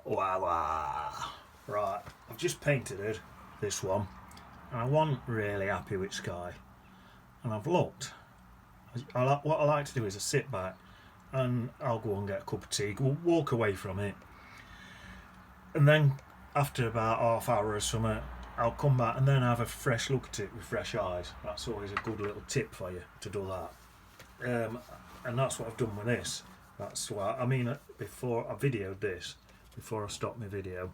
Wow, wow. Right, I've just painted it, this one, and I wasn't really happy with sky. And I've looked. What I like to do is I sit back and I'll go and get a cup of tea, walk away from it, and then after about half hour or something, I'll come back and then have a fresh look at it with fresh eyes. That's always a good little tip for you to do that. And that's what I've done with this. That's why, I mean, before I videoed this, before I stopped my video,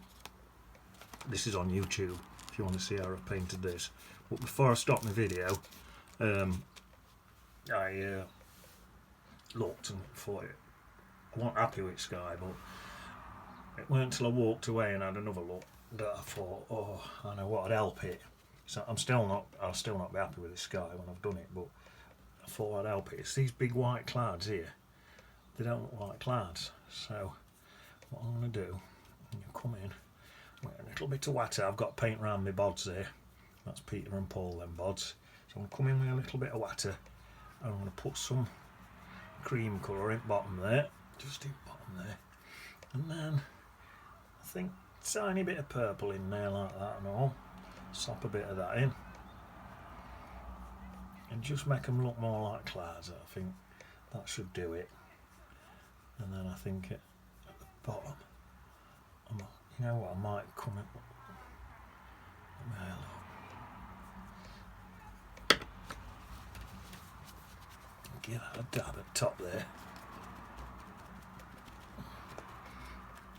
this is on YouTube if you want to see how I painted this. But before I stopped my video, I looked and thought I wasn't happy with sky, but it weren't until I walked away and had another look that I thought, oh, I know what'd help it. So I'll still not be happy with the sky when I've done it, but I thought I'd help it. It's these big white clouds here. They don't look like clouds. So what I'm going to do, I'm going to come in with a little bit of water. I've got paint around my bods there. That's Peter and Paul, them bods. So I'm going to come in with a little bit of water. And I'm going to put some cream colour in bottom there. Just in bottom there. And then I think a tiny bit of purple in there like that and all. Slap a bit of that in. And just make them look more like clouds. I think that should do it. And then I think at the bottom, you know what, I might come in. Give that a dab at top there.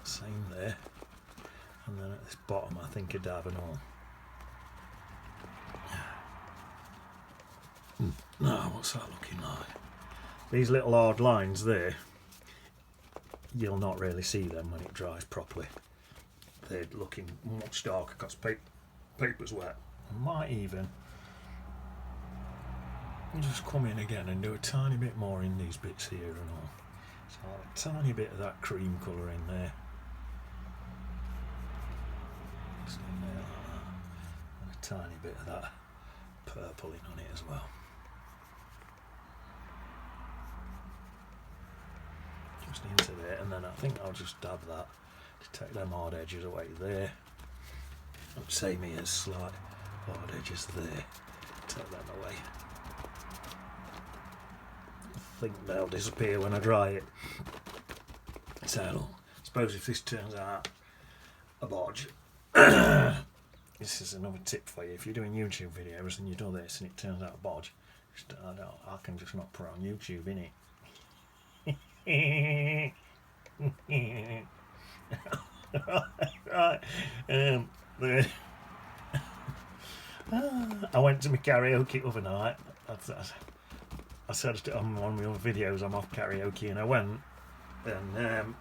Same there. And then at this bottom, I think a dab and all. Now, what's that looking like? These little hard lines there, you'll not really see them when it dries properly. They're looking much darker because paper's wet. I might even just come in again and do a tiny bit more in these bits here and all. So I'll have a tiny bit of that cream colour in there. Just in there like that. And a tiny bit of that purple in on it as well. Just into there, and then I think I'll just dab that to take them hard edges away there. And same here, slight hard edges there. Take them away. I think they'll disappear when I dry it. So I suppose if this turns out a bodge, this is another tip for you. If you're doing YouTube videos and you do this and it turns out a bodge, I can just not put it on YouTube, innit? Right. I went to my karaoke the other night. I said on one of my other videos I'm off karaoke, and I went, and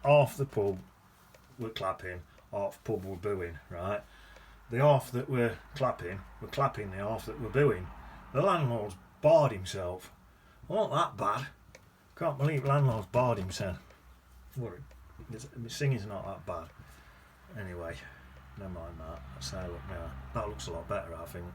half the pub were clapping, half pub were booing, right? The half that were clapping the half that were booing. The landlord's barred himself. Well, not that bad. Can't believe landlord's barred himself. My singing's not that bad. Anyway, never mind that. That's how I look now. That looks a lot better, I think.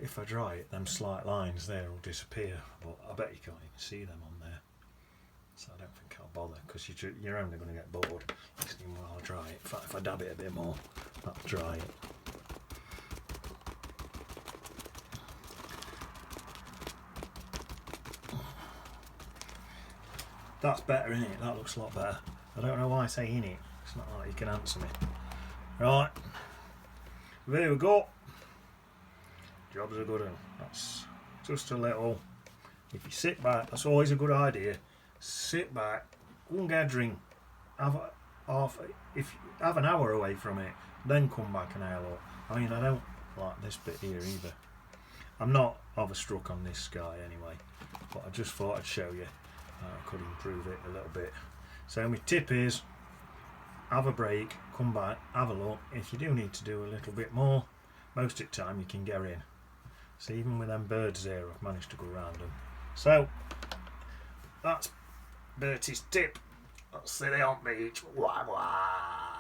If I dry it, them slight lines there will disappear, but I bet you can't even see them on there. So I don't think I'll bother, because you're only going to get bored listening while I dry it. In fact, if I dab it a bit more, that'll dry it. That's better, isn't it? That looks a lot better. I don't know why I say in it. It's not like you can answer me. Right. There we go. Job's a good one. That's just a little. If you sit back, that's always a good idea. Sit back, go and get a drink. Have an hour away from it, then come back and have a look. I mean, I don't like this bit here either. I'm not overstruck on this sky anyway, but I just thought I'd show you. I could improve it a little bit. So my tip is, have a break, come back, have a look. If you do need to do a little bit more, most of the time you can get in. So even with them birds there, I've managed to go around them. So that's Bertys' tip. Let's see they on beach. Wah wah.